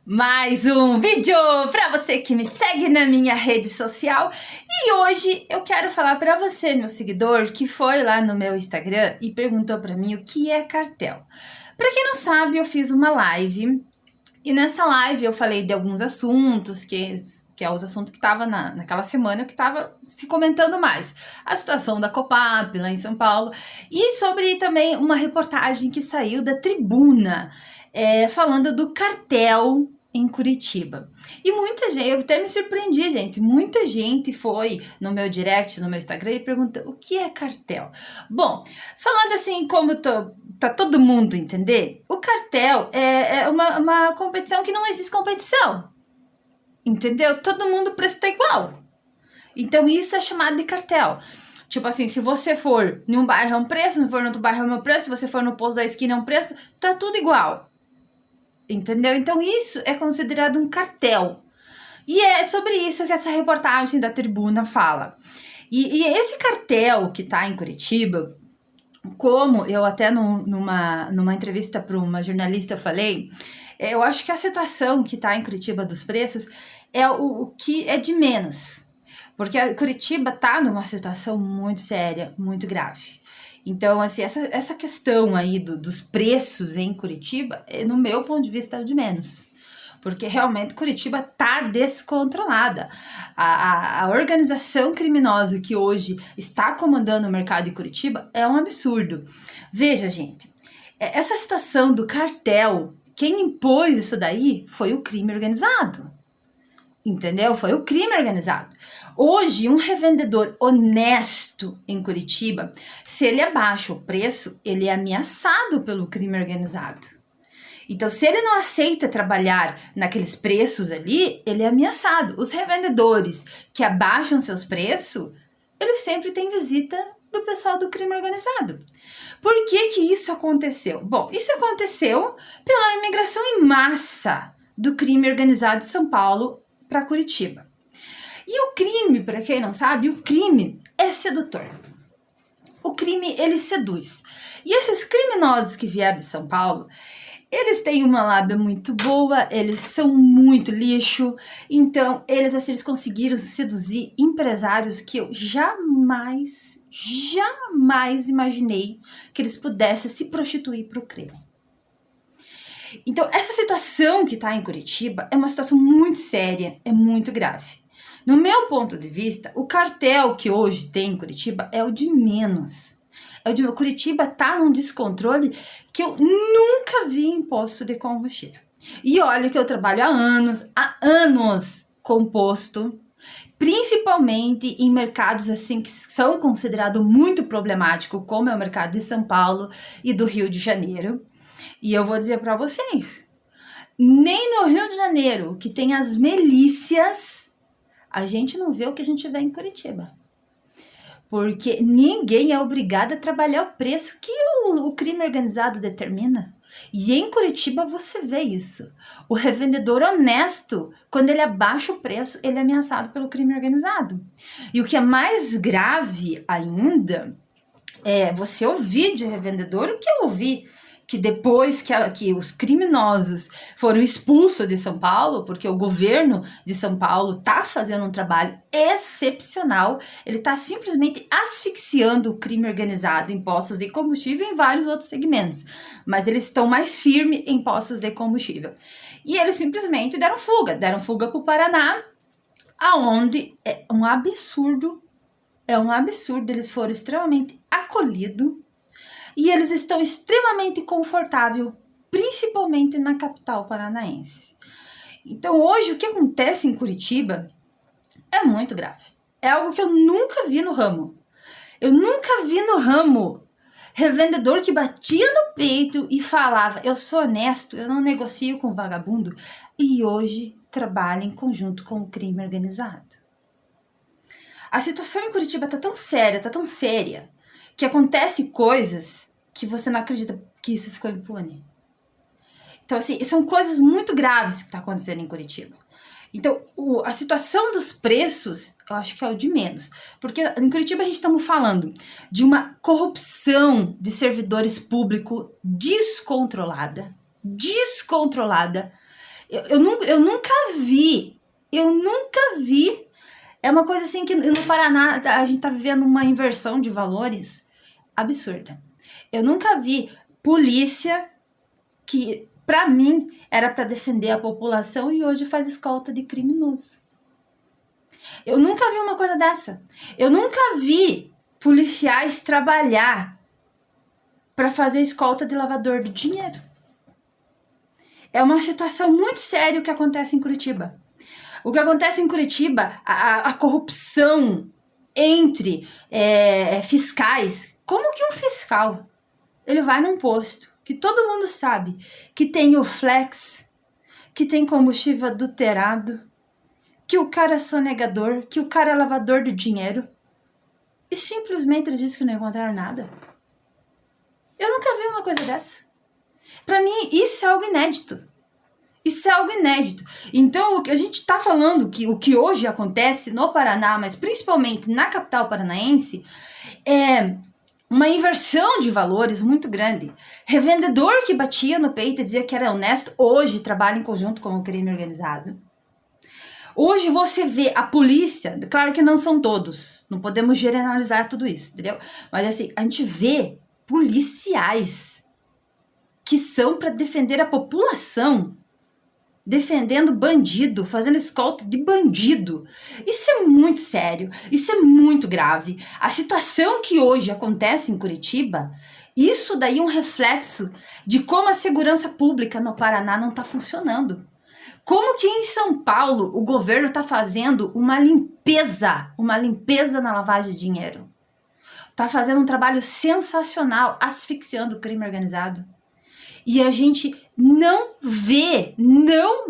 Mais um vídeo para você que me segue na minha rede social. E hoje eu quero falar para você, meu seguidor, que foi lá no meu Instagram e perguntou para mim o que é cartel. Para quem não sabe, eu fiz uma live e nessa live eu falei de alguns assuntos que é os assuntos que estavam naquela semana que estava se comentando mais. A situação da Copap lá em São Paulo e sobre também uma reportagem que saiu da Tribuna, falando do cartel em Curitiba. E muita gente, eu até me surpreendi, gente, muita gente foi no meu direct, no meu Instagram e perguntou o que é cartel. Bom, falando assim como para todo mundo entender, o cartel é uma competição que não existe competição, entendeu? Todo mundo o preço tá igual. Então isso é chamado de cartel. Tipo assim, se você for em um bairro é um preço, se for no outro bairro é um preço, se você for no posto da esquina é um preço, tá tudo igual. Entendeu? Então isso é considerado um cartel. E é sobre isso que essa reportagem da Tribuna fala. E esse cartel que tá em Curitiba, como eu até numa entrevista para uma jornalista eu falei, eu acho que a situação que tá em Curitiba dos preços é o que é de menos. Porque a Curitiba tá numa situação muito séria, muito grave. Então, assim, essa questão aí dos preços em Curitiba, no meu ponto de vista, é o de menos. Porque realmente Curitiba tá descontrolada. A organização criminosa que hoje está comandando o mercado em Curitiba é um absurdo. Veja, gente, essa situação do cartel, quem impôs isso daí foi o crime organizado. Entendeu? Foi o crime organizado. Hoje, um revendedor honesto em Curitiba, se ele abaixa o preço, ele é ameaçado pelo crime organizado. Então, se ele não aceita trabalhar naqueles preços ali, ele é ameaçado. Os revendedores que abaixam seus preços, eles sempre têm visita do pessoal do crime organizado. Por que que isso aconteceu? Bom, isso aconteceu pela imigração em massa do crime organizado de São Paulo para Curitiba. E o crime, para quem não sabe, o crime é sedutor. O crime, ele seduz. E esses criminosos que vieram de São Paulo, eles têm uma lábia muito boa, eles são muito lixo, então eles conseguiram seduzir empresários que eu jamais imaginei que eles pudessem se prostituir para o crime. Então, essa situação que está em Curitiba é uma situação muito séria, é muito grave. No meu ponto de vista, o cartel que hoje tem em Curitiba é o de menos. Curitiba está num descontrole que eu nunca vi em posto de combustível. E olha que eu trabalho há anos com posto, principalmente em mercados assim que são considerados muito problemáticos, como é o mercado de São Paulo e do Rio de Janeiro. E eu vou dizer para vocês, nem no Rio de Janeiro, que tem as milícias, a gente não vê o que a gente vê em Curitiba. Porque ninguém é obrigado a trabalhar o preço que o crime organizado determina. E em Curitiba você vê isso. O revendedor honesto, quando ele abaixa o preço, ele é ameaçado pelo crime organizado. E o que é mais grave ainda é você ouvir de revendedor o que eu ouvi, que depois que os criminosos foram expulsos de São Paulo, porque o governo de São Paulo está fazendo um trabalho excepcional, ele está simplesmente asfixiando o crime organizado em postos de combustível e em vários outros segmentos, mas eles estão mais firmes em postos de combustível. E eles simplesmente deram fuga para o Paraná, aonde é um absurdo, eles foram extremamente acolhidos, e eles estão extremamente confortáveis, principalmente na capital paranaense. Então, hoje, o que acontece em Curitiba é muito grave. É algo que eu nunca vi no ramo. Eu nunca vi no ramo revendedor que batia no peito e falava: eu sou honesto, eu não negocio com vagabundo. E hoje trabalha em conjunto com o crime organizado. A situação em Curitiba tá tão séria, que acontece coisas que você não acredita que isso ficou impune. Então, assim, são coisas muito graves que tá acontecendo em Curitiba. Então, a situação dos preços, eu acho que é o de menos. Porque em Curitiba a gente estamos falando de uma corrupção de servidores públicos descontrolada. Eu nunca vi. É uma coisa assim que no Paraná a gente tá vivendo uma inversão de valores absurda. Eu nunca vi polícia que, pra mim, era pra defender a população e hoje faz escolta de criminoso. Eu nunca vi uma coisa dessa. Eu nunca vi policiais trabalhar pra fazer escolta de lavador de dinheiro. É uma situação muito séria o que acontece em Curitiba. O que acontece em Curitiba, a corrupção entre fiscais. Como que um fiscal, ele vai num posto que todo mundo sabe que tem o flex, que tem combustível adulterado, que o cara é sonegador, que o cara é lavador de dinheiro, e simplesmente eles dizem que não encontraram nada? Eu nunca vi uma coisa dessa. Pra mim, isso é algo inédito. Isso é algo inédito. Então, o que a gente está falando, o que hoje acontece no Paraná, mas principalmente na capital paranaense, é uma inversão de valores muito grande. Revendedor que batia no peito e dizia que era honesto, hoje trabalha em conjunto com o crime organizado. Hoje você vê a polícia, claro que não são todos, não podemos generalizar tudo isso, entendeu? Mas assim, a gente vê policiais que são para defender a população, defendendo bandido, fazendo escolta de bandido. Isso é muito sério, isso é muito grave. A situação que hoje acontece em Curitiba, isso daí é um reflexo de como a segurança pública no Paraná não está funcionando. Como que em São Paulo o governo está fazendo uma limpeza na lavagem de dinheiro. Está fazendo um trabalho sensacional, asfixiando o crime organizado. E a gente não vê nenhum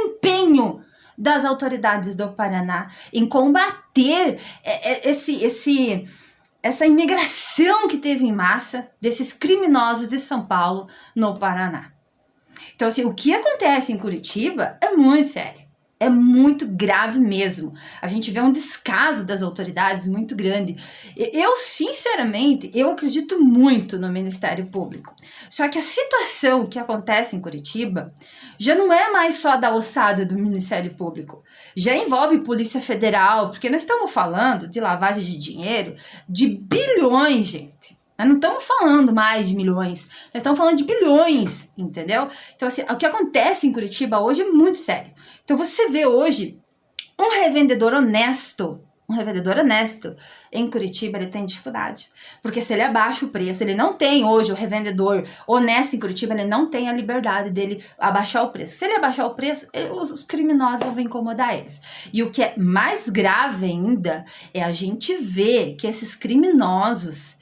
empenho das autoridades do Paraná em combater essa imigração que teve em massa desses criminosos de São Paulo no Paraná. Então, assim, o que acontece em Curitiba é muito sério. É muito grave mesmo. A gente vê um descaso das autoridades muito grande. Eu, sinceramente, eu acredito muito no Ministério Público. Só que a situação que acontece em Curitiba já não é mais só da ossada do Ministério Público. Já envolve Polícia Federal, porque nós estamos falando de lavagem de dinheiro de bilhões, gente. Nós não estamos falando mais de milhões, nós estamos falando de bilhões, entendeu? Então, assim, o que acontece em Curitiba hoje é muito sério. Então, você vê hoje um revendedor honesto em Curitiba, ele tem dificuldade. Porque se ele abaixa o preço, ele não tem hoje, o revendedor honesto em Curitiba, ele não tem a liberdade dele abaixar o preço. Se ele abaixar o preço, os criminosos vão incomodar eles. E o que é mais grave ainda é a gente ver que esses criminosos,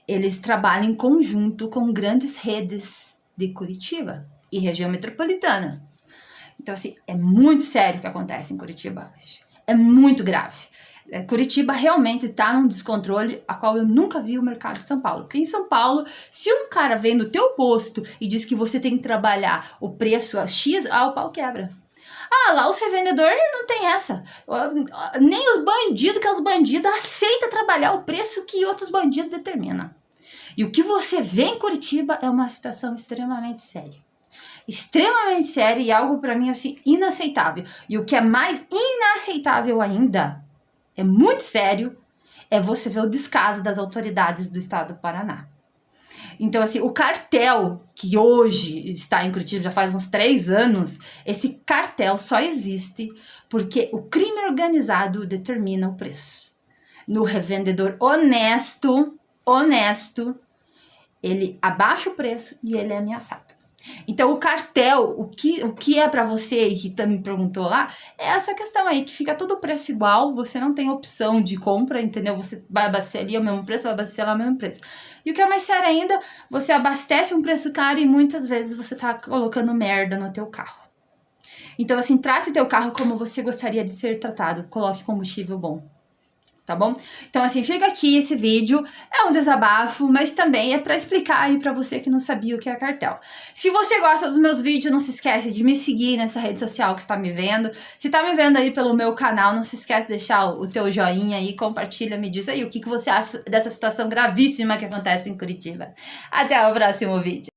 eles trabalham em conjunto com grandes redes de Curitiba e região metropolitana. Então, assim, é muito sério o que acontece em Curitiba hoje. É muito grave. Curitiba realmente está num descontrole a qual eu nunca vi o mercado de São Paulo. Porque em São Paulo, se um cara vem no teu posto e diz que você tem que trabalhar o preço a X, o pau quebra. Lá os revendedores não tem essa. Nem os bandidos, que os bandidos aceitam trabalhar o preço que outros bandidos determinam. E o que você vê em Curitiba é uma situação extremamente séria. Extremamente séria e algo para mim assim inaceitável. E o que é mais inaceitável ainda, é muito sério, é você ver o descaso das autoridades do estado do Paraná. Então, assim, o cartel que hoje está em Curitiba já faz uns 3 anos, esse cartel só existe porque o crime organizado determina o preço. No revendedor honesto, ele abaixa o preço e ele é ameaçado. Então, o cartel, o que é para você, que também me perguntou lá, é essa questão aí, que fica todo o preço igual, você não tem opção de compra, entendeu? Você vai abastecer ali o mesmo preço, vai abastecer lá o mesmo preço. E o que é mais sério ainda, você abastece um preço caro e muitas vezes você tá colocando merda no teu carro. Então, assim, trate teu carro como você gostaria de ser tratado, coloque combustível bom. Tá bom? Então, assim, fica aqui esse vídeo, é um desabafo, mas também é pra explicar aí pra você que não sabia o que é cartel. Se você gosta dos meus vídeos, não se esquece de me seguir nessa rede social que você tá me vendo. Se tá me vendo aí pelo meu canal, não se esquece de deixar o teu joinha aí, compartilha, me diz aí o que você acha dessa situação gravíssima que acontece em Curitiba. Até o próximo vídeo.